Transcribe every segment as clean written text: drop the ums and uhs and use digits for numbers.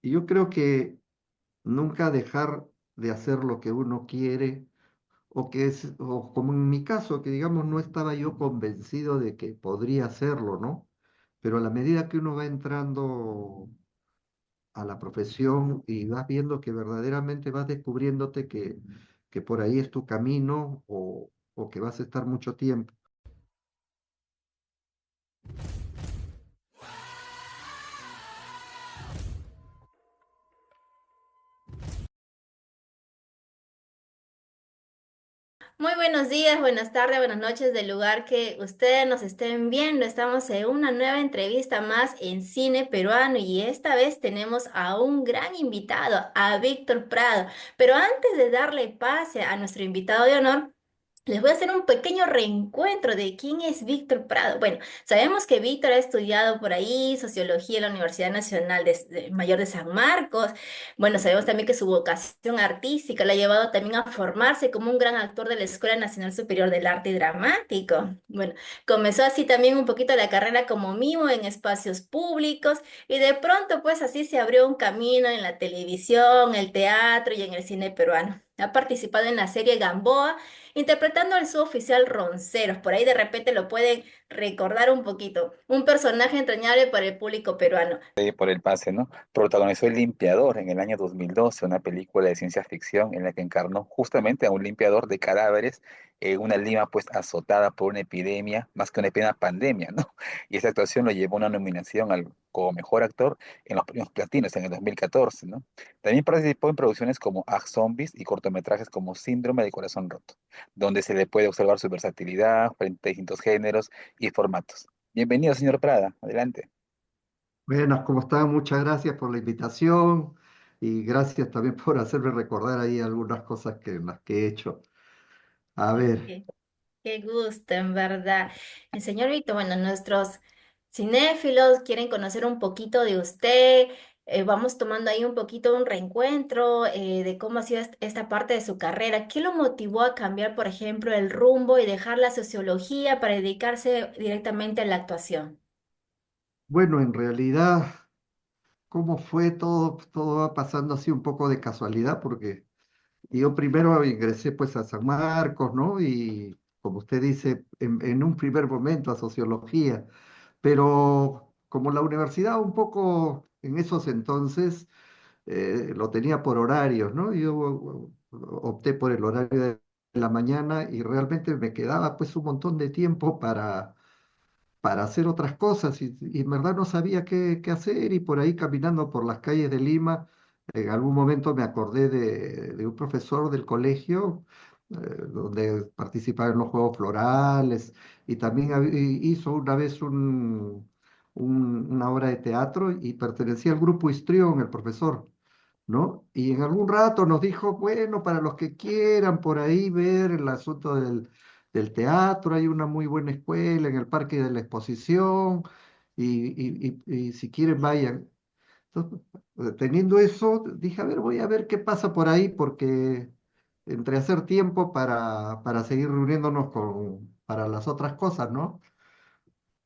Y yo creo que nunca dejar de hacer lo que uno quiere, o como en mi caso, que digamos no estaba yo convencido de que podría hacerlo, ¿no? Pero a la medida que uno va entrando a la profesión y vas viendo que verdaderamente vas descubriéndote que por ahí es tu camino o que vas a estar mucho tiempo. Muy buenos días, buenas tardes, buenas noches del lugar que ustedes nos estén viendo. Estamos en una nueva entrevista más en cine peruano y esta vez tenemos a un gran invitado, a Víctor Prado. Pero antes de darle pase a nuestro invitado de honor, les voy a hacer un pequeño reencuentro de quién es Víctor Prado. Bueno, sabemos que Víctor ha estudiado por ahí sociología en la Universidad Nacional Mayor de San Marcos. Bueno, sabemos también que su vocación artística le ha llevado también a formarse como un gran actor de la Escuela Nacional Superior del Arte Dramático. Bueno, comenzó así también un poquito la carrera como mimo en espacios públicos y de pronto pues así se abrió un camino en la televisión, el teatro y en el cine peruano. Ha participado en la serie Gamboa interpretando al suboficial Ronceros. Por ahí de repente lo pueden recordar un poquito. Un personaje entrañable para el público peruano. Por el pase, ¿no? Protagonizó El Limpiador en el año 2012, una película de ciencia ficción en la que encarnó justamente a un limpiador de cadáveres en una Lima pues azotada por una epidemia, más que una epidemia, pandemia, ¿no? Y esa actuación lo llevó a una nominación como mejor actor en los premios Platinos en el 2014, ¿no? También participó en producciones como Ag Zombies y cortometrajes como Síndrome de Corazón Roto, donde se le puede observar su versatilidad frente a distintos géneros y formatos. Bienvenido, señor Prada, adelante. Buenas, ¿cómo están? Muchas gracias por la invitación y gracias también por hacerme recordar ahí algunas cosas en las que he hecho. A ver, Qué, qué gusto, en verdad. El señor Víctor, bueno, nuestros cinéfilos quieren conocer un poquito de usted. Vamos tomando ahí un poquito un reencuentro de cómo ha sido esta parte de su carrera. ¿Qué lo motivó a cambiar, por ejemplo, el rumbo y dejar la sociología para dedicarse directamente a la actuación? bueno, en realidad, ¿cómo fue todo? Todo va pasando así un poco de casualidad porque yo primero ingresé pues a San Marcos, ¿no? Y como usted dice, en un primer momento a sociología, pero como la universidad un poco en esos entonces lo tenía por horarios, ¿no? Yo opté por el horario de la mañana y realmente me quedaba pues un montón de tiempo para hacer otras cosas y en verdad no sabía qué hacer y por ahí caminando por las calles de Lima, en algún momento me acordé de un profesor del colegio donde participaba en los Juegos Florales y también hizo una vez una obra de teatro y pertenecía al grupo Histrión, el profesor. ¿No? Y en algún rato nos dijo, bueno, para los que quieran por ahí ver el asunto del teatro, hay una muy buena escuela en el Parque de la Exposición, y si quieren vayan. Entonces, teniendo eso, dije, a ver, voy a ver qué pasa por ahí, porque entre hacer tiempo para seguir reuniéndonos para las otras cosas, ¿no?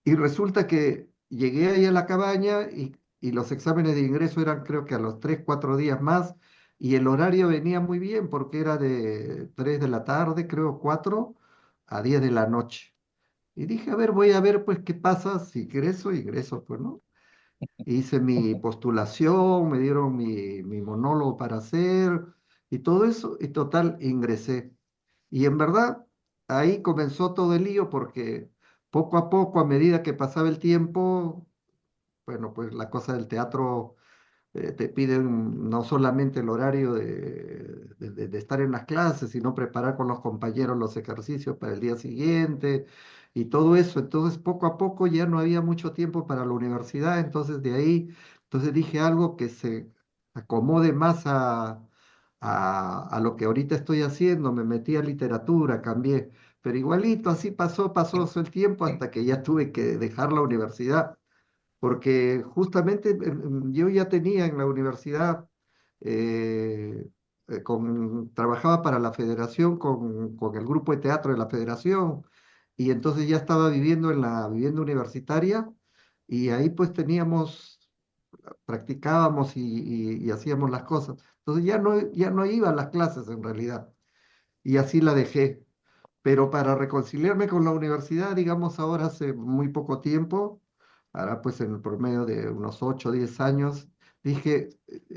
Y resulta que llegué ahí a la cabaña y los exámenes de ingreso eran creo que a los 3 4 días más y el horario venía muy bien porque era de 3 de la tarde, creo 4 a 10 de la noche. Y dije, a ver, voy a ver pues qué pasa si ingreso, pues no. Hice mi postulación, me dieron mi monólogo para hacer y todo eso y total ingresé. Y en verdad, ahí comenzó todo el lío porque poco a poco, a medida que pasaba el tiempo, bueno, pues la cosa del teatro te piden no solamente el horario de estar en las clases, sino preparar con los compañeros los ejercicios para el día siguiente y todo eso. Entonces, poco a poco ya no había mucho tiempo para la universidad, entonces de ahí, entonces dije algo que se acomode más a lo que ahorita estoy haciendo, me metí a literatura, cambié, pero igualito, así pasó el tiempo hasta que ya tuve que dejar la universidad porque justamente yo ya tenía en la universidad, eh, trabajaba para la federación con el grupo de teatro de la federación y entonces ya estaba viviendo en la vivienda universitaria y ahí pues teníamos practicábamos y hacíamos las cosas. Entonces ya no iba a las clases en realidad y así la dejé. Pero para reconciliarme con la universidad, digamos ahora hace muy poco tiempo, ahora pues en el promedio de unos 8 o 10 años, dije,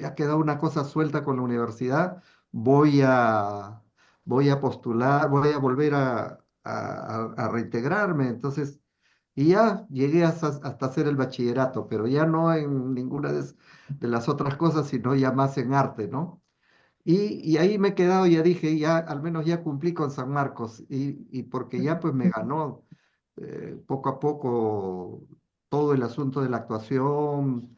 ha quedado una cosa suelta con la universidad, voy a, voy a postular, voy a volver a reintegrarme. Entonces, y ya llegué hasta hacer el bachillerato, pero ya no en ninguna de las otras cosas, sino ya más en arte, ¿no? Y ahí me he quedado, ya dije, ya al menos ya cumplí con San Marcos, y porque ya pues me ganó poco a poco todo el asunto de la actuación,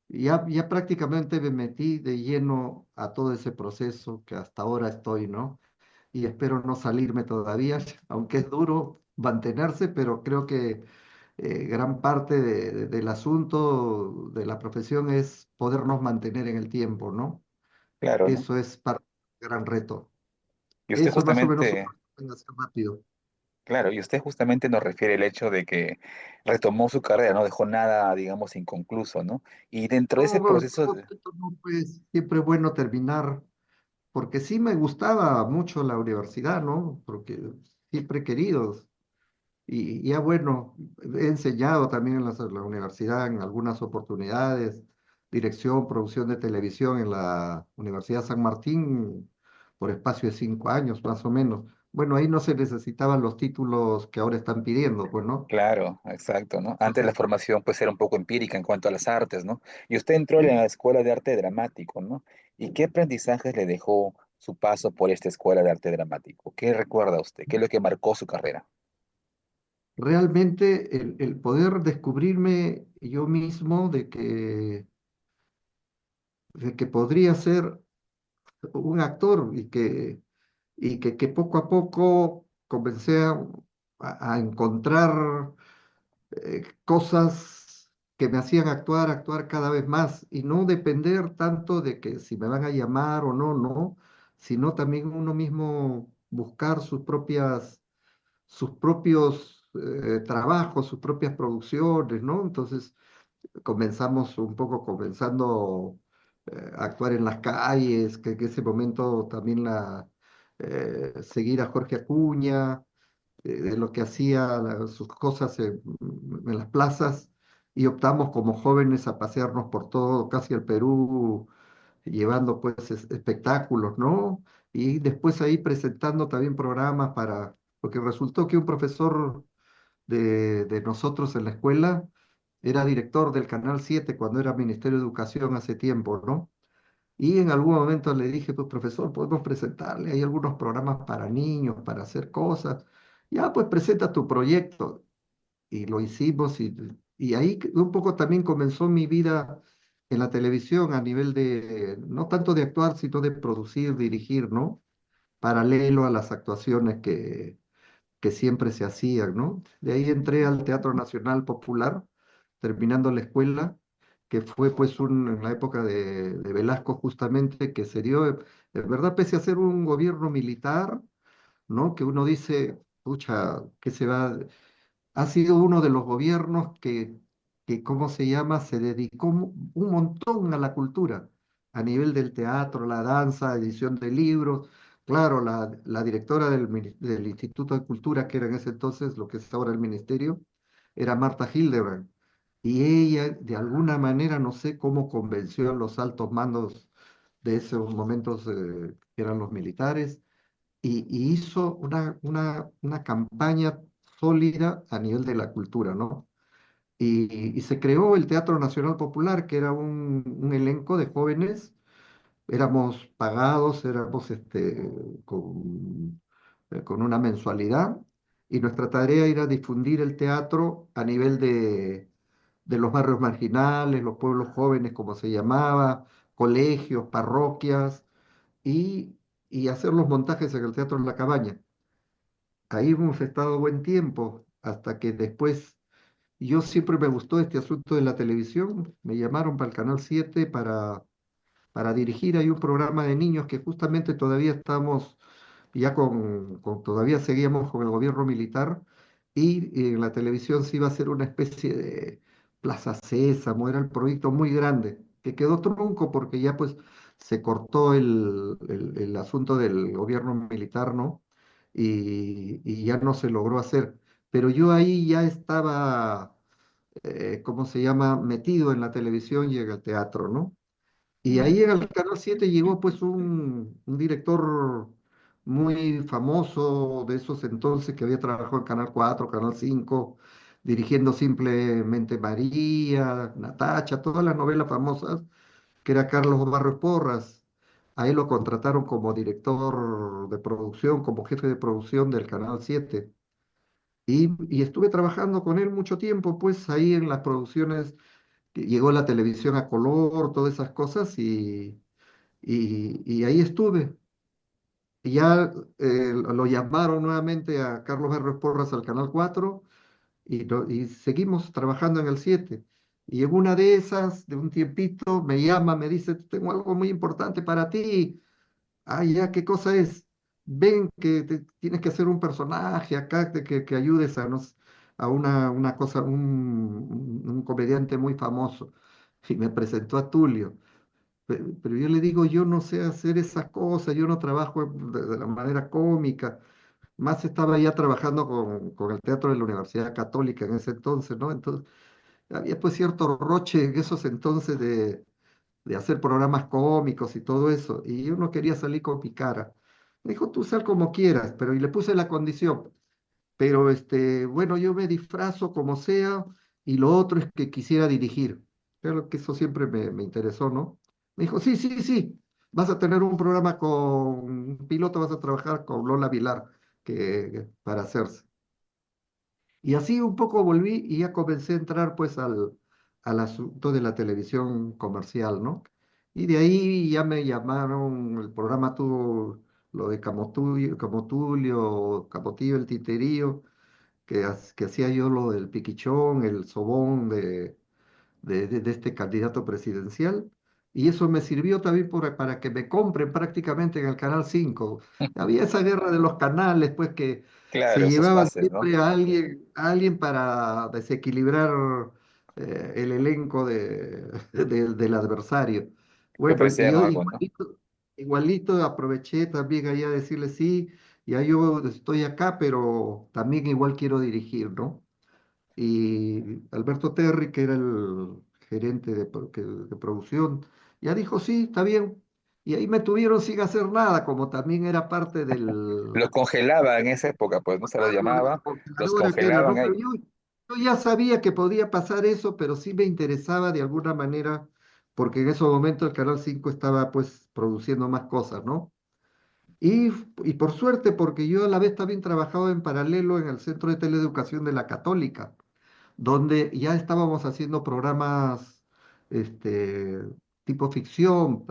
ya prácticamente me metí de lleno a todo ese proceso que hasta ahora estoy, ¿no? Y espero no salirme todavía, aunque es duro mantenerse, pero creo que gran parte del asunto de la profesión es podernos mantener en el tiempo, ¿no? Claro, ¿no? Eso es parte del gran reto. Y usted Eso más o menos un justamente, resumen así rápido. claro, y usted justamente nos refiere el hecho de que retomó su carrera, no dejó nada, digamos, inconcluso, ¿no? Y dentro de ese No, bueno, proceso, no, pues siempre es bueno terminar, porque sí me gustaba mucho la universidad, ¿no? Porque siempre he querido. Y ya bueno, he enseñado también en la universidad en algunas oportunidades, dirección, producción de televisión en la Universidad San Martín por espacio de 5 años más o menos. Bueno, ahí no se necesitaban los títulos que ahora están pidiendo, pues, ¿no? claro, exacto, ¿no? Antes la Entonces, formación pues era un poco empírica en cuanto a las artes, ¿no? Y usted entró en sí, la Escuela de Arte Dramático, ¿no? ¿Y qué aprendizajes le dejó su paso por esta Escuela de Arte Dramático? ¿Qué recuerda usted? ¿Qué es lo que marcó su carrera? realmente el poder descubrirme yo mismo de que podría ser un actor que poco a poco comencé a encontrar cosas que me hacían actuar cada vez más y no depender tanto de que si me van a llamar o no, no, sino también uno mismo buscar sus propios trabajos, sus propias producciones, ¿no? Entonces comenzamos un poco comenzando a actuar en las calles, que en ese momento también seguir a Jorge Acuña, de lo que hacía sus cosas en las plazas, y optamos como jóvenes a pasearnos por todo, casi el Perú, llevando pues espectáculos, ¿no? Y después ahí presentando también programas porque resultó que un profesor de nosotros en la escuela era director del Canal 7 cuando era Ministerio de Educación hace tiempo, ¿no? Y en algún momento le dije, pues profesor, podemos presentarle, hay algunos programas para niños, para hacer cosas. Ya, pues presenta tu proyecto. Y lo hicimos y ahí un poco también comenzó mi vida en la televisión a nivel de, no tanto de actuar, sino de producir, dirigir, ¿no? Paralelo a las actuaciones que siempre se hacían, ¿no? De ahí entré al Teatro Nacional Popular, terminando la escuela, que fue pues en la época de Velasco justamente, que se dio, en verdad, pese a ser un gobierno militar, ¿no? Que uno dice, pucha, que se va, ha sido uno de los gobiernos ¿cómo se llama? Se dedicó un montón a la cultura, a nivel del teatro, la danza, edición de libros. Claro, la directora del Instituto de Cultura, que era en ese entonces lo que es ahora el ministerio, era Marta Hildebrand. Y ella, de alguna manera, no sé cómo convenció a los altos mandos de esos momentos, que eran los militares, y hizo una campaña sólida a nivel de la cultura, ¿no? Y se creó el Teatro Nacional Popular, que era un elenco de jóvenes, éramos pagados, éramos con una mensualidad, y nuestra tarea era difundir el teatro a nivel de los barrios marginales, los pueblos jóvenes, como se llamaba, colegios, parroquias, y, y hacer los montajes en el Teatro en la Cabaña. Ahí hemos estado buen tiempo, hasta que después, yo siempre me gustó este asunto de la televisión, me llamaron para el Canal 7 para dirigir ahí un programa de niños que justamente todavía estamos, ya todavía seguíamos con el gobierno militar, y en la televisión se iba a hacer una especie Plaza Sésamo, era el proyecto muy grande, que quedó trunco porque ya pues se cortó el asunto del gobierno militar, ¿no? Y ya no se logró hacer. Pero yo ahí ya estaba, ¿cómo se llama?, metido en la televisión y en el teatro, ¿no? Y ahí en el Canal 7 llegó pues un director muy famoso de esos entonces que había trabajado en Canal 4, Canal 5, dirigiendo Simplemente María, Natacha, todas las novelas famosas, que era Carlos Barros Porras. Ahí lo contrataron como director de producción, como jefe de producción del Canal 7. Y estuve trabajando con él mucho tiempo, pues ahí en las producciones, que llegó la televisión a color, todas esas cosas, y ahí estuve. Y ya lo llamaron nuevamente a Carlos R. Porras al Canal 4 y seguimos trabajando en el 7. Y en una de esas, de un tiempito, me llama, me dice, tengo algo muy importante para ti. Ah, ya, ¿qué cosa es? Ven que tienes que hacer un personaje acá que ayudes a, a una cosa, un comediante muy famoso. Y me presentó a Tulio. Pero yo le digo, yo no sé hacer esas cosas, yo no trabajo de la manera cómica. Más estaba ya trabajando con el teatro de la Universidad Católica en ese entonces, ¿no? Entonces, había pues cierto roche en esos entonces de hacer programas cómicos y todo eso, y yo no quería salir con mi cara. Me dijo, tú sal como quieras, pero y le puse la condición, pero bueno, yo me disfrazo como sea, y lo otro es que quisiera dirigir. Claro que eso siempre me interesó, ¿no? Me dijo, sí, sí, sí, vas a tener un programa con un piloto, vas a trabajar con Lola Vilar para hacerse. Y así un poco volví y ya comencé a entrar pues al asunto de la televisión comercial, ¿no? Y de ahí ya me llamaron, el programa tuvo lo de Camotillo, el Titerío, que hacía yo lo del piquichón, el sobón de este candidato presidencial. Y eso me sirvió también para que me compren prácticamente en el Canal 5. Había esa guerra de los canales, pues que se Claro, esos llevaban pases, ¿no? siempre a alguien para desequilibrar el elenco del adversario. Te Bueno, y ofrecían yo algo, ¿no? igualito aproveché también allá a decirle sí, ya yo estoy acá, pero también igual quiero dirigir, ¿no? Y Alberto Terry, que era el gerente de producción, ya dijo, sí, está bien. Y ahí me tuvieron sin hacer nada, como también era parte del, Los congelaba en esa época, pues no se los claro, de la llamaba, los congeladora que era, congelaban ¿no? ahí. Pero yo ya sabía que podía pasar eso, pero sí me interesaba de alguna manera, porque en ese momento el Canal 5 estaba pues produciendo más cosas, ¿no? Y, y por suerte, porque yo a la vez también trabajaba en paralelo en el Centro de Teleeducación de la Católica, donde ya estábamos haciendo programas este, tipo ficción,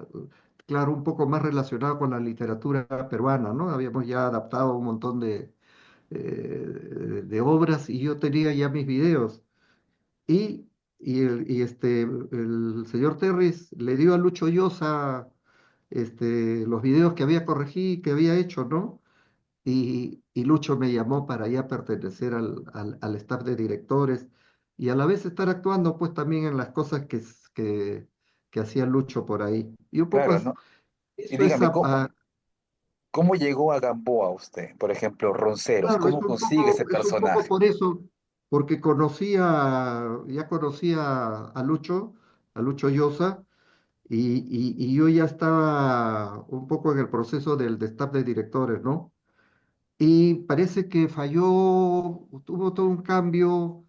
claro, un poco más relacionado con la literatura peruana, ¿no? Habíamos ya adaptado un montón de obras y yo tenía ya mis videos. Y, el señor Terris le dio a Lucho Llosa los videos que había corregido, que había hecho, ¿no? Y Lucho me llamó para ya pertenecer al staff de directores y a la vez estar actuando pues también en las cosas que hacía Lucho por ahí. Y un poco Claro, ¿no? Y eso es, dígame, ¿cómo llegó a Gamboa usted? Por ejemplo, Ronceros, claro, ¿cómo consigue ese es un poco personaje? por eso, porque ya conocía a Lucho Llosa, y yo ya estaba un poco en el proceso de staff de directores, ¿no? Y parece que falló, tuvo todo un cambio,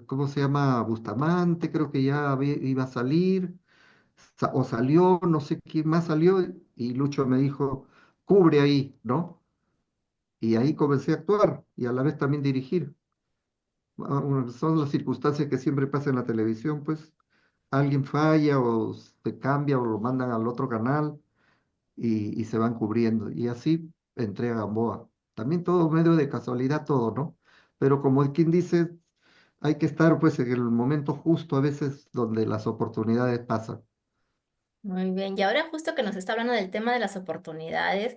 ¿cómo se llama? Bustamante, creo que ya iba a salir, o salió, no sé quién más salió, y Lucho me dijo, cubre ahí, ¿no? Y ahí comencé a actuar y a la vez también dirigir. Bueno, son las circunstancias que siempre pasan en la televisión, pues alguien falla o se cambia o lo mandan al otro canal y se van cubriendo. Y así entré a Gamboa. También todo medio de casualidad, todo, ¿no? Pero como el quien dice, hay que estar pues en el momento justo a veces donde las oportunidades pasan. Muy bien, y ahora justo que nos está hablando del tema de las oportunidades,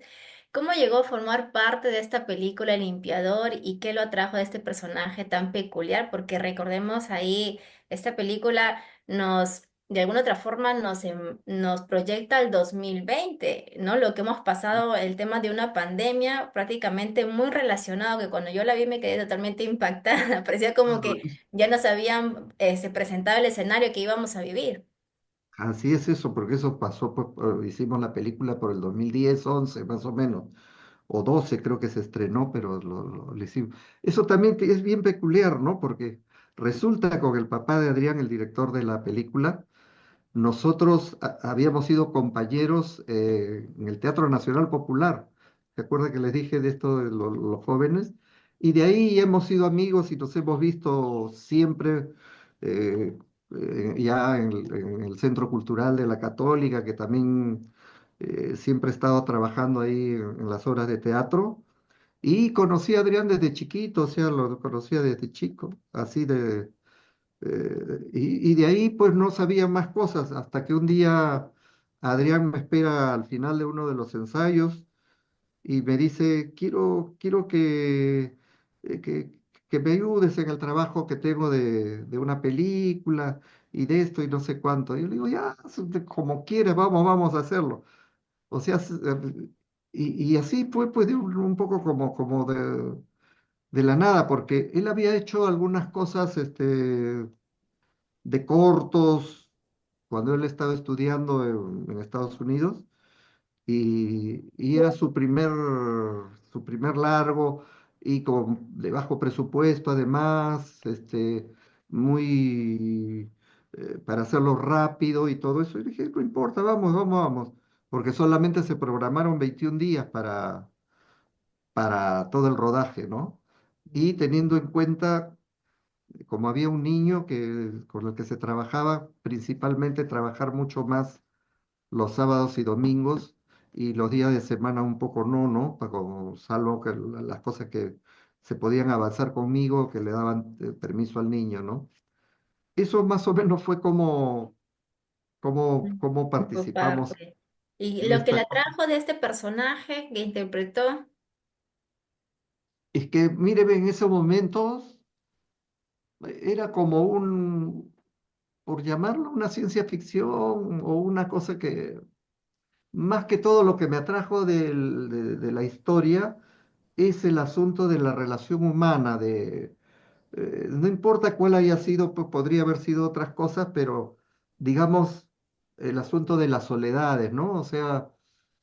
¿Cómo llegó a formar parte de esta película El Limpiador y qué lo atrajo de este personaje tan peculiar? Porque recordemos ahí, esta película nos, de alguna otra forma, nos proyecta al 2020, ¿no? Lo que hemos pasado, el tema de una pandemia prácticamente muy relacionado, que cuando yo la vi me quedé totalmente impactada. Parecía como Claro, que ya nos habían se presentado el escenario que íbamos a vivir. así es eso, porque eso pasó, pues, hicimos la película por el 2010, 11 más o menos, o 12 creo que se estrenó, pero lo hicimos. Eso también es bien peculiar, ¿no? Porque resulta con el papá de Adrián, el director de la película, nosotros habíamos sido compañeros en el Teatro Nacional Popular. ¿Se acuerda que les dije de esto de los jóvenes? Y de ahí hemos sido amigos y nos hemos visto siempre eh, ya en el Centro Cultural de la Católica, que también siempre he estado trabajando ahí en las obras de teatro. Y conocí a Adrián desde chiquito, o sea, lo conocía desde chico, así de y de ahí pues no sabía más cosas hasta que un día Adrián me espera al final de uno de los ensayos y me dice, quiero que me ayudes en el trabajo que tengo de una película y de esto y no sé cuánto. Y yo le digo, ya, como quieres, vamos a hacerlo. O sea, y así fue pues de un poco como de la nada, porque él había hecho algunas cosas, de cortos cuando él estaba estudiando en Estados Unidos y era su primer largo y con de bajo presupuesto además, muy para hacerlo rápido y todo eso. Y dije, no importa, vamos, porque solamente se programaron 21 días para todo el rodaje, ¿no? Y teniendo en cuenta como había un niño con el que se trabajaba, principalmente trabajar mucho más los sábados y domingos y los días de semana un poco ¿no? Como, salvo que las cosas que se podían avanzar conmigo, que le daban permiso al niño, ¿no? Eso más o menos fue como Por participamos parte. Y en lo que esta la cosa. atrajo de este personaje que interpretó. Es que, mire, en esos momentos era como por llamarlo una ciencia ficción o una cosa que más que todo lo que me atrajo de la historia es el asunto de la relación humana, no importa cuál haya sido, podría haber sido otras cosas, pero digamos el asunto de las soledades, ¿no? O sea,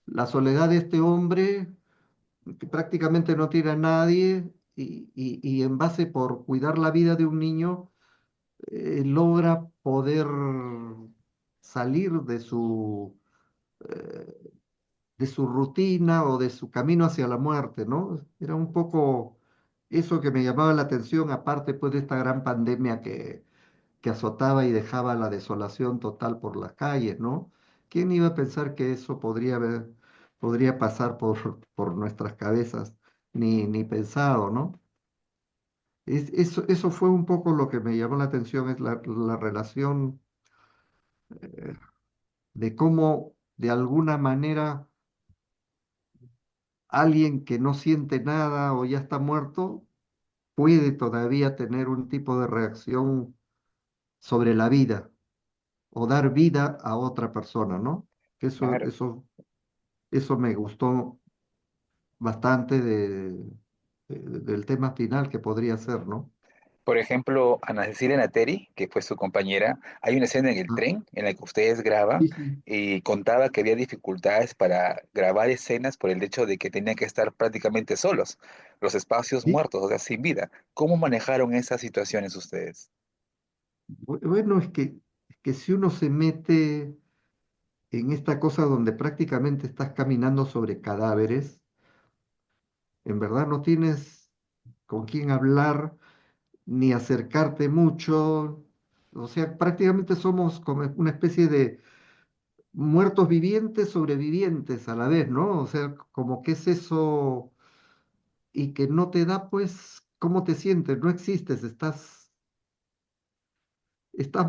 la soledad de este hombre que prácticamente no tiene a nadie y en base por cuidar la vida de un niño, logra poder salir eh, de su rutina o de su camino hacia la muerte, ¿no? Era un poco eso que me llamaba la atención, aparte pues de esta gran pandemia que azotaba y dejaba la desolación total por las calles, ¿no? ¿Quién iba a pensar que eso podría pasar por nuestras cabezas? Ni pensado, ¿no? Eso fue un poco lo que me llamó la atención, es la relación de cómo de alguna manera alguien que no siente nada o ya está muerto puede todavía tener un tipo de reacción sobre la vida o dar vida a otra persona, ¿no? Eso, Claro. eso, eso me gustó bastante del tema final que podría ser, ¿no? Por ejemplo, Ana Cecilia Nateri, que fue su compañera, hay una escena en el Ah, tren en la que ustedes graban sí, sí, y contaba que había dificultades para grabar escenas por el hecho de que tenían que estar prácticamente solos, los espacios sí. muertos, o sea, sin vida. ¿Cómo manejaron esas situaciones ustedes? Bueno, es que si uno se mete en esta cosa donde prácticamente estás caminando sobre cadáveres, en verdad no tienes con quién hablar ni acercarte mucho. O sea, prácticamente somos como una especie de muertos vivientes, sobrevivientes a la vez, ¿no? O sea, como que es eso y que no te da, pues, ¿cómo te sientes? No existes, estás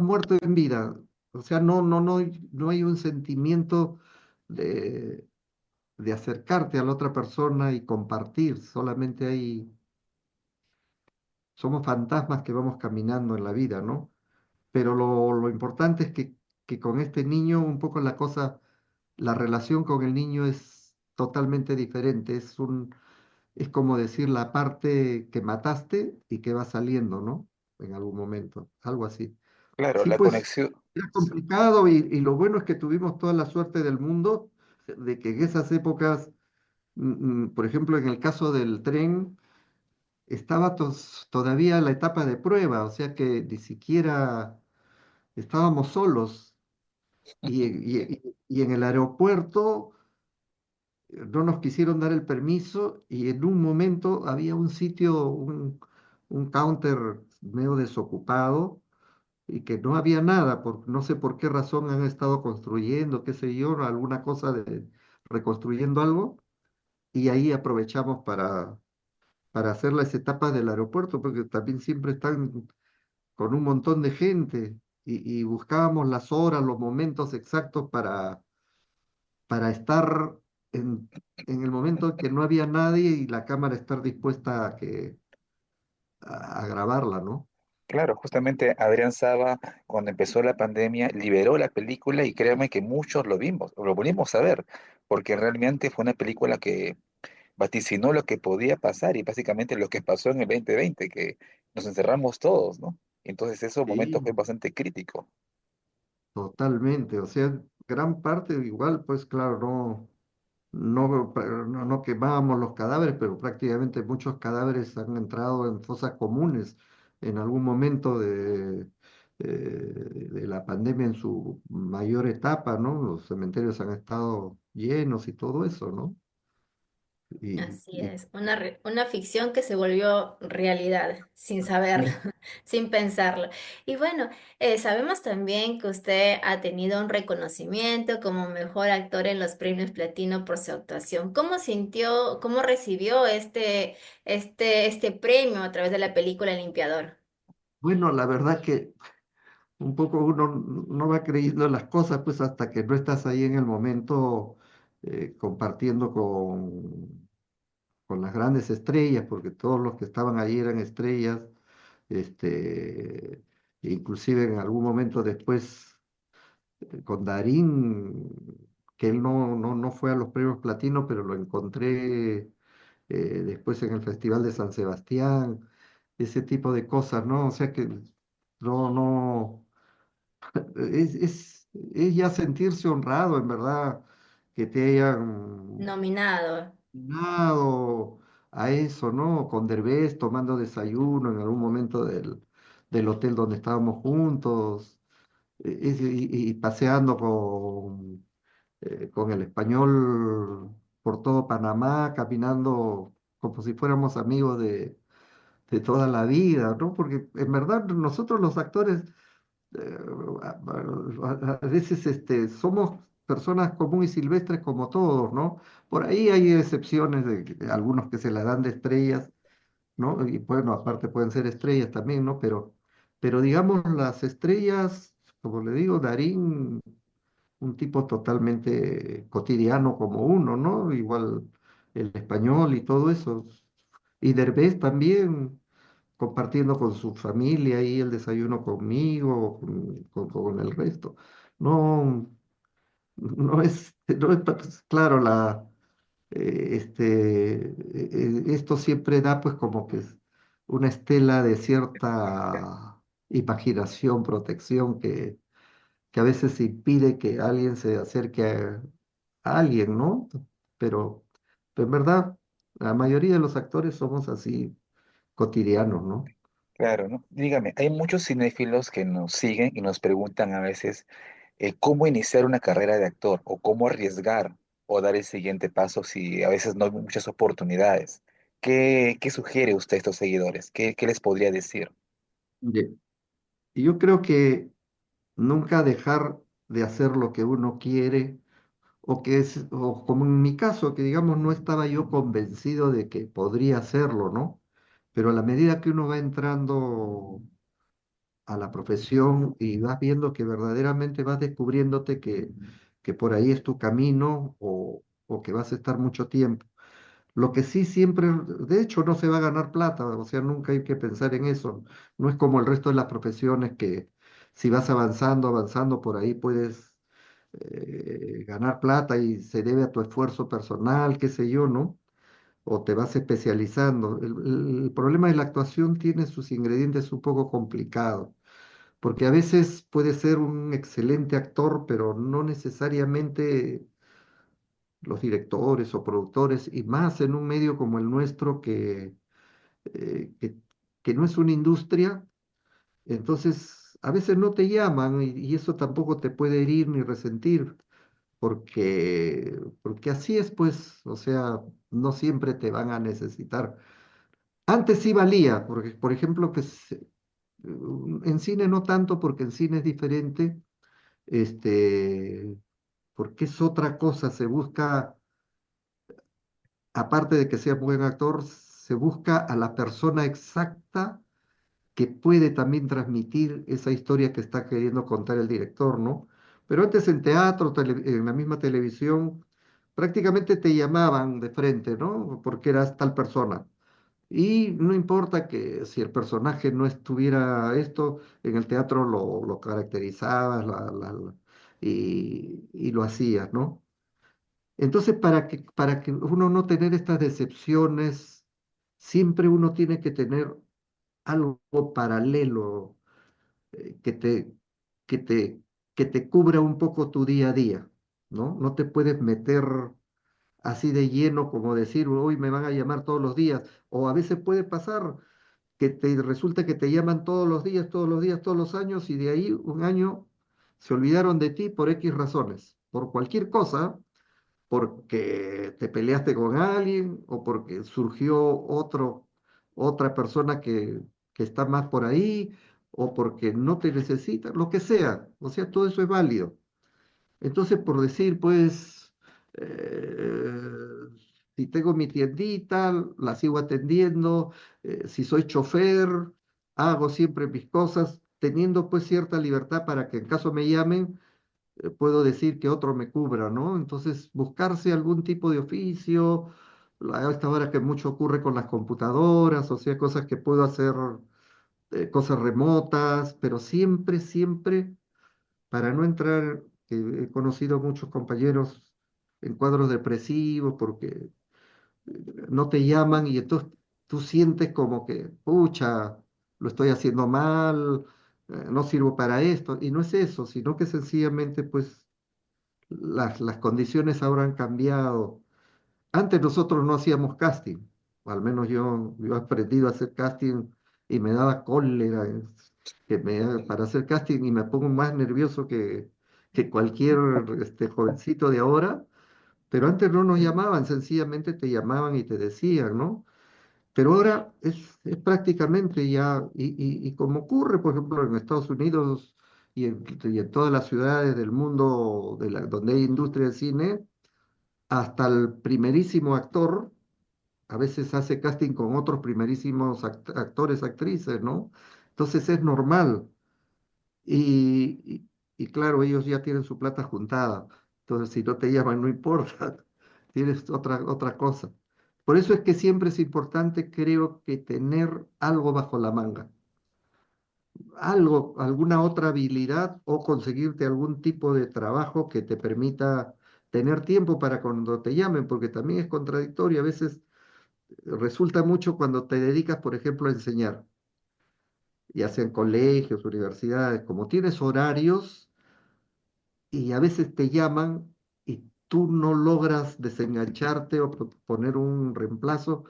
muerto en vida. O sea, no hay un sentimiento de, de acercarte a la otra persona y compartir. Solamente hay, somos fantasmas que vamos caminando en la vida, ¿no? Pero lo importante es que con este niño un poco la cosa, la relación con el niño es totalmente diferente. Es como decir la parte que mataste y que va saliendo, ¿no? En algún momento, algo así. Claro, Sí, la pues conexión, era complicado y lo bueno es que tuvimos toda la suerte del mundo de que en esas épocas, por ejemplo, en el caso del tren, estaba todavía la etapa de prueba, o sea que ni siquiera estábamos solos y en el aeropuerto no nos quisieron dar el permiso y en un momento había un sitio, un counter medio desocupado y que no había nada, no sé por qué razón han estado construyendo, qué sé yo, alguna cosa de reconstruyendo algo, y ahí aprovechamos para hacer las etapas del aeropuerto, porque también siempre están con un montón de gente, y buscábamos las horas, los momentos exactos para estar en el momento en que no había nadie y la cámara estar dispuesta a grabarla, ¿no? claro, justamente Adrián Saba, cuando empezó la pandemia, liberó la película y créanme que muchos lo vimos, lo volvimos a ver, porque realmente fue una película que vaticinó lo que podía pasar y básicamente lo que pasó en el 2020, que nos encerramos todos, ¿no? Entonces ese momento fue Sí, bastante crítico. totalmente, o sea, gran parte igual, pues claro, no quemábamos los cadáveres, pero prácticamente muchos cadáveres han entrado en fosas comunes en algún momento de la pandemia en su mayor etapa, ¿no? Los cementerios han estado llenos y todo eso, ¿no? Y, Así y es, una ficción que se volvió realidad sin saberlo, sin pensarlo. Y bueno, sabemos también que usted ha tenido un reconocimiento como mejor actor en los premios Platino por su actuación. ¿Cómo sintió, cómo recibió este premio a través de la película El Limpiador? bueno, la verdad que un poco uno no va creyendo las cosas, pues hasta que no estás ahí en el momento compartiendo con las grandes estrellas, porque todos los que estaban ahí eran estrellas, este, inclusive en algún momento después con Darín, que él no fue a los premios Platino, pero lo encontré después en el Festival de San Sebastián, ese tipo de cosas, ¿no? O sea que no, es ya sentirse honrado, en verdad, que te hayan Nominado. nado a eso, ¿no? Con Derbez tomando desayuno en algún momento del hotel donde estábamos juntos, y paseando con el español por todo Panamá, caminando como si fuéramos amigos de toda la vida, ¿no? Porque en verdad nosotros los actores eh, a veces somos personas comunes y silvestres como todos, ¿no? Por ahí hay excepciones de algunos que se la dan de estrellas, ¿no? Y bueno, aparte pueden ser estrellas también, ¿no? Pero digamos, las estrellas, como le digo, Darín, un tipo totalmente cotidiano como uno, ¿no? Igual el español y todo eso. Y Derbez también compartiendo con su familia ahí el desayuno conmigo, con el resto. No, no es claro, esto siempre da pues como que es una estela de cierta imaginación, protección que a veces impide que alguien se acerque a alguien, ¿no? Pero, pero en verdad, la mayoría de los actores somos así cotidianos, ¿no? Claro, ¿no? Dígame, hay muchos cinéfilos que nos siguen y nos preguntan a veces cómo iniciar una carrera de actor o cómo arriesgar o dar el siguiente paso si a veces no hay muchas oportunidades. ¿Qué sugiere usted a estos seguidores? ¿Qué les podría decir? Ye- Y yo creo que nunca dejar de hacer lo que uno quiere, o como en mi caso, que digamos no estaba yo convencido de que podría hacerlo, ¿no? Pero a la medida que uno va entrando a la profesión y vas viendo que verdaderamente vas descubriéndote que por ahí es tu camino, o que vas a estar mucho tiempo. Lo que sí siempre, de hecho, no se va a ganar plata, o sea, nunca hay que pensar en eso. No es como el resto de las profesiones que si vas avanzando, avanzando por ahí puedes ganar plata y se debe a tu esfuerzo personal, qué sé yo, ¿no? O te vas especializando. El problema de la actuación tiene sus ingredientes un poco complicados, porque a veces puede ser un excelente actor, pero no necesariamente los directores o productores, y más en un medio como el nuestro eh, que, que no es una industria, entonces a veces no te llaman y eso tampoco te puede herir ni resentir, porque así es, pues, o sea, no siempre te van a necesitar. Antes sí valía, porque, por ejemplo, pues, en cine no tanto, porque en cine es diferente, este, porque es otra cosa, se busca aparte de que sea buen actor, se busca a la persona exacta que puede también transmitir esa historia que está queriendo contar el director, ¿no? Pero antes en teatro, en la misma televisión, prácticamente te llamaban de frente, ¿no? Porque eras tal persona. Y no importa que si el personaje no estuviera esto, en el teatro lo caracterizabas y lo hacías, ¿no? Entonces, para que uno no tener estas decepciones, siempre uno tiene que tener algo paralelo que te, que te, que te cubra un poco tu día a día, ¿no? No te puedes meter así de lleno como decir, hoy me van a llamar todos los días, o a veces puede pasar que te resulta que te llaman todos los días, todos los días, todos los años, y de ahí un año se olvidaron de ti por X razones, por cualquier cosa, porque te peleaste con alguien o porque surgió otra persona que está más por ahí o porque no te necesita, lo que sea. O sea, todo eso es válido. Entonces, por decir, pues, si tengo mi tiendita, la sigo atendiendo, si soy chofer, hago siempre mis cosas, teniendo pues cierta libertad para que en caso me llamen, puedo decir que otro me cubra, ¿no? Entonces, buscarse algún tipo de oficio, a esta hora que mucho ocurre con las computadoras, o sea, cosas que puedo hacer, cosas remotas, pero siempre, siempre, para no entrar, he conocido muchos compañeros en cuadros depresivos porque no te llaman y entonces tú sientes como que, pucha, lo estoy haciendo mal, no sirvo para esto, y no es eso, sino que sencillamente, pues, las condiciones ahora han cambiado. Antes nosotros no hacíamos casting, o al menos yo he aprendido a hacer casting y me daba cólera para hacer casting y me pongo más nervioso que cualquier jovencito de ahora, pero antes no nos llamaban, sencillamente te llamaban y te decían, ¿no? Pero ahora es prácticamente ya, y como ocurre, por ejemplo, en Estados Unidos y en todas las ciudades del mundo donde hay industria del cine, hasta el primerísimo actor a veces hace casting con otros primerísimos actores, actrices, ¿no? Entonces es normal. Y, y claro, ellos ya tienen su plata juntada. Entonces, si no te llaman, no importa. Tienes otra cosa. Por eso es que siempre es importante, creo, que tener algo bajo la manga. Algo, alguna otra habilidad o conseguirte algún tipo de trabajo que te permita tener tiempo para cuando te llamen, porque también es contradictorio. A veces resulta mucho cuando te dedicas, por ejemplo, a enseñar, ya sea en colegios, universidades, como tienes horarios y a veces te llaman y tú no logras desengancharte o poner un reemplazo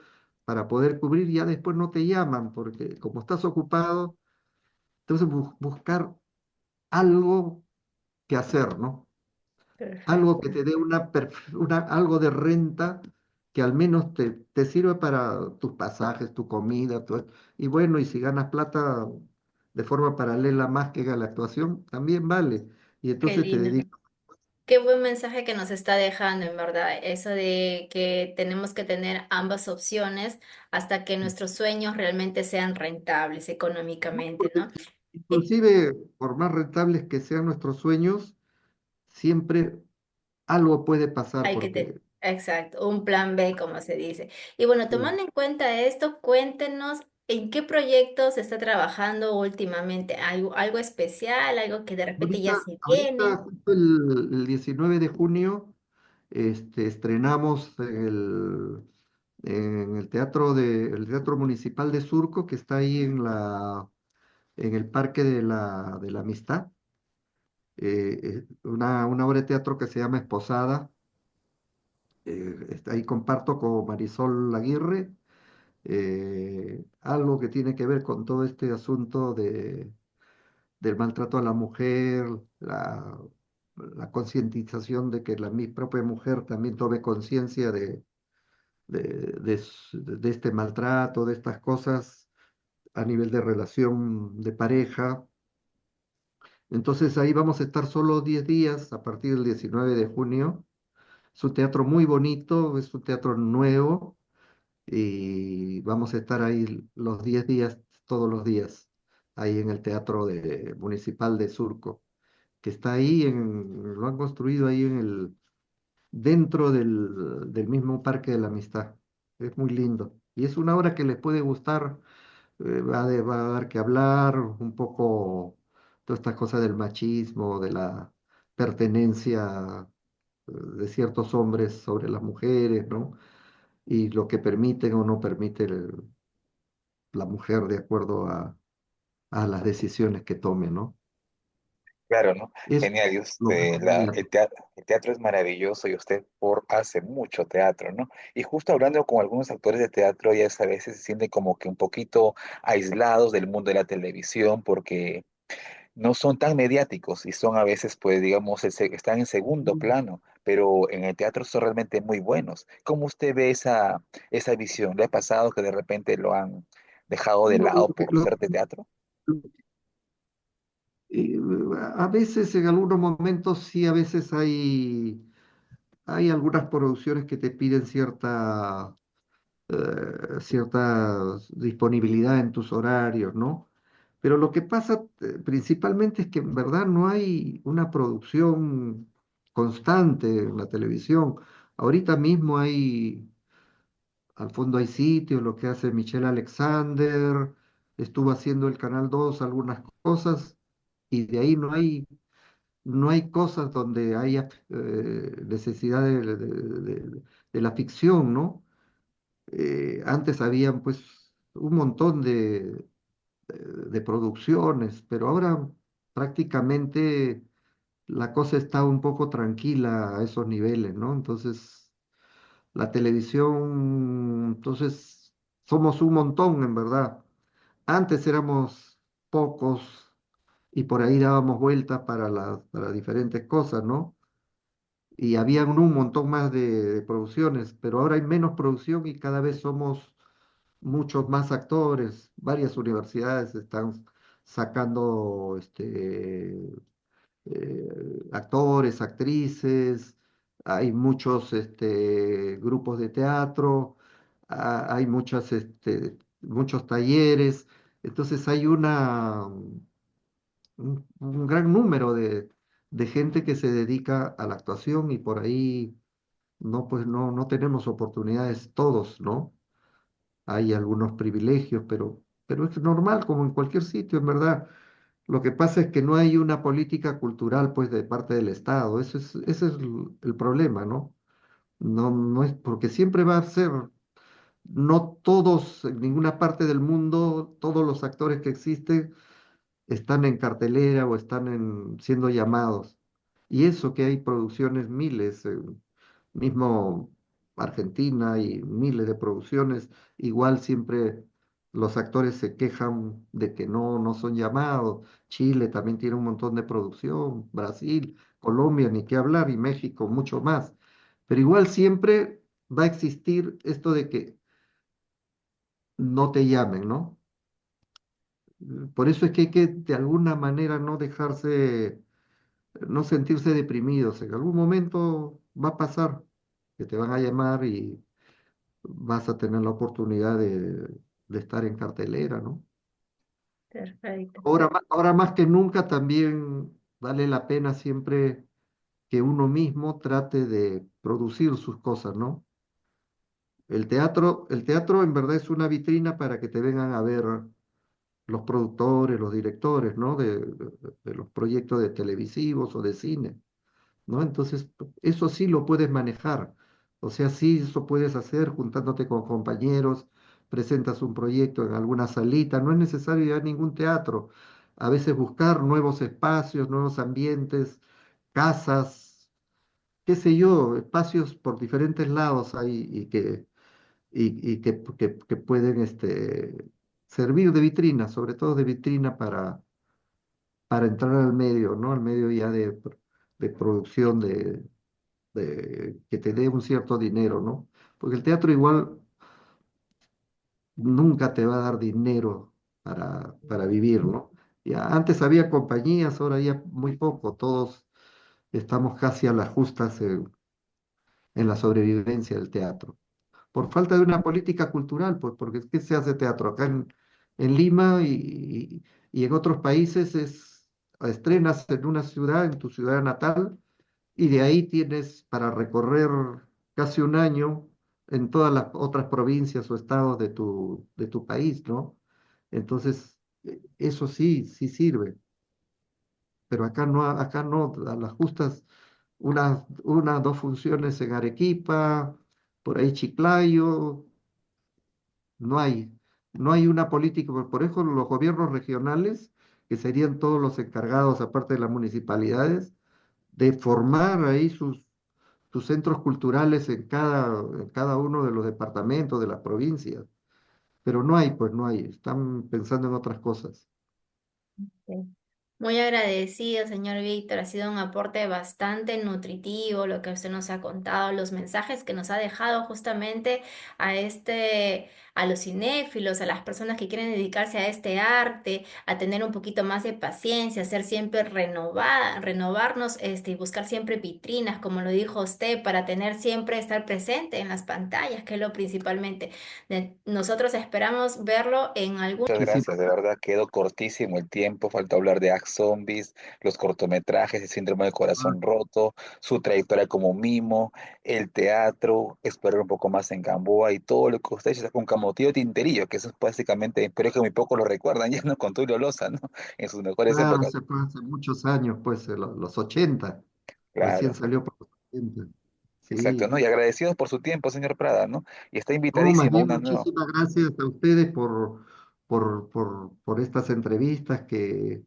para poder cubrir, ya después no te llaman, porque como estás ocupado, entonces buscar algo que hacer, ¿no? Algo Perfecto. que te dé algo de renta que al menos te sirve para tus pasajes, tu comida, y bueno, y si ganas plata de forma paralela más que a la actuación, también vale. Y Qué entonces te lindo. dedicas. Qué buen mensaje que nos está dejando, en verdad. Eso de que tenemos que tener ambas opciones hasta que nuestros sueños realmente sean rentables ¿No? económicamente, Porque ¿no? Y inclusive, por más rentables que sean nuestros sueños, siempre algo puede pasar, hay que porque tener. Exacto, un plan B, como se dice. Y bueno, Sí. tomando en cuenta esto, cuéntenos en qué proyectos se está trabajando últimamente. ¿Algo especial, algo que de repente ya se Ahorita viene? justo el 19 de junio, estrenamos en el Teatro Municipal de Surco, que está ahí en el Parque de la Amistad, una obra de teatro que se llama Esposada. Ahí comparto con Marisol Aguirre, algo que tiene que ver con todo este asunto del maltrato a la mujer, la concientización de que mi propia mujer también tome conciencia de este maltrato, de estas cosas a nivel de relación de pareja. Entonces ahí vamos a estar solo 10 días a partir del 19 de junio. Es un teatro muy bonito, es un teatro nuevo y vamos a estar ahí los 10 días, todos los días, ahí en el Teatro Municipal de Surco, que está ahí, lo han construido ahí dentro del mismo Parque de la Amistad. Es muy lindo. Y es una obra que les puede gustar, va a dar que hablar un poco todas estas cosas del machismo, de la pertenencia de ciertos hombres sobre las mujeres, ¿no? Y lo que permiten o no permite la mujer de acuerdo a las decisiones que tome, ¿no? Claro, ¿no? Es Genial, y lo más usted, bonito. el teatro es maravilloso y usted hace mucho teatro, ¿no? Y justo hablando con algunos actores de teatro, ya a veces se sienten como que un poquito aislados del mundo de la televisión porque no son tan mediáticos y son a veces, pues, digamos, están en segundo plano, pero en el teatro son realmente muy buenos. ¿Cómo usted ve esa visión? ¿Le ha pasado que de repente lo han dejado de No, lado por ser de teatro? eh, a veces, en algunos momentos, sí, a veces hay algunas producciones que te piden cierta disponibilidad en tus horarios, ¿no? Pero lo que pasa principalmente es que en verdad no hay una producción constante en la televisión. Ahorita mismo al fondo hay sitios, lo que hace Michelle Alexander, estuvo haciendo el Canal 2 algunas cosas, y de ahí no hay cosas donde haya necesidad de la ficción, ¿no? Antes habían pues un montón de producciones, pero ahora prácticamente la cosa está un poco tranquila a esos niveles, ¿no? Entonces, la televisión, entonces, somos un montón, en verdad. Antes éramos pocos y por ahí dábamos vueltas para diferentes cosas, ¿no? Y había un montón más de producciones, pero ahora hay menos producción y cada vez somos muchos más actores. Varias universidades están sacando actores, actrices, hay muchos grupos de teatro, hay muchos talleres, entonces hay un gran número de gente que se dedica a la actuación y por ahí pues no tenemos oportunidades todos, ¿no? Hay algunos privilegios, pero es normal como en cualquier sitio, en verdad. Lo que pasa es que no hay una política cultural, pues, de parte del Estado. Ese es el problema, ¿no? No es porque siempre va a ser, no todos, en ninguna parte del mundo, todos los actores que existen están en cartelera o están siendo llamados. Y eso que hay producciones miles, mismo Argentina y miles de producciones, igual siempre los actores se quejan de que no son llamados. Chile también tiene un montón de producción, Brasil, Colombia, ni qué hablar, y México, mucho más. Pero igual siempre va a existir esto de que no te llamen, ¿no? Por eso es que hay que de alguna manera no dejarse, no sentirse deprimidos. En algún momento va a pasar que te van a llamar y vas a tener la oportunidad de estar en cartelera, ¿no? Perfecto. Ahora más que nunca también vale la pena siempre que uno mismo trate de producir sus cosas, ¿no? El teatro en verdad es una vitrina para que te vengan a ver los productores, los directores, ¿no? De los proyectos de televisivos o de cine, ¿no? Entonces, eso sí lo puedes manejar. O sea, sí, eso puedes hacer juntándote con compañeros, presentas un proyecto en alguna salita, no es necesario ir a ningún teatro. A veces buscar nuevos espacios, nuevos ambientes, casas, qué sé yo, espacios por diferentes lados hay y que pueden servir de vitrina, sobre todo de vitrina para entrar al medio, ¿no? Al medio ya de producción que te dé un cierto dinero, ¿no? Porque el teatro igual nunca te va a dar dinero para vivir, ¿no? Ya antes había compañías, ahora ya muy poco, todos estamos casi a las justas en la sobrevivencia del teatro. Por falta de una política cultural, pues, porque es que se hace teatro acá en Lima y en otros países estrenas en una ciudad, en tu ciudad natal, y de ahí tienes para recorrer casi un año en todas las otras provincias o estados de tu país, ¿no? Entonces, eso sí, sí sirve, pero acá no, a las justas, dos funciones en Arequipa, por ahí Chiclayo, no hay, no hay una política, por eso los gobiernos regionales, que serían todos los encargados, aparte de las municipalidades, de formar ahí sus centros culturales en cada uno de los departamentos, de las provincias. Pero no hay, pues no hay, están pensando en otras cosas. Sí. Muy agradecido, señor Víctor. Ha sido un aporte bastante nutritivo lo que usted nos ha contado, los mensajes que nos ha dejado justamente a los cinéfilos, a las personas que quieren dedicarse a este arte, a tener un poquito más de paciencia, ser siempre renovarnos, y buscar siempre vitrinas, como lo dijo usted, para tener siempre estar presente en las pantallas, que es lo principalmente. Nosotros esperamos verlo en algún. Muchas Muchísimas gracias, de verdad quedó cortísimo el tiempo, falta hablar de Act Zombies, los cortometrajes, el síndrome del corazón gracias. roto, su trayectoria como mimo, el teatro, explorar un poco más en Gamboa y todo lo que usted hizo con Camotillo Tinterillo, que eso es básicamente, pero es que muy poco lo recuerdan, ya no con Tulio Loza, ¿no? En sus mejores Claro, épocas, se fue hace muchos años, pues, los 80, recién claro, salió por los 80. exacto, Sí. ¿no? Y agradecidos por su tiempo, señor Prada, ¿no? Y está No, más invitadísimo a bien una nueva. muchísimas gracias a ustedes por estas entrevistas que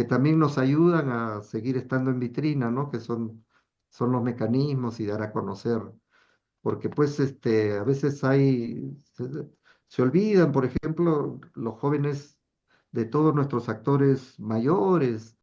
también nos ayudan a seguir estando en vitrina, ¿no? Que son los mecanismos y dar a conocer, porque pues a veces se olvidan, por ejemplo, los jóvenes de todos nuestros actores mayores,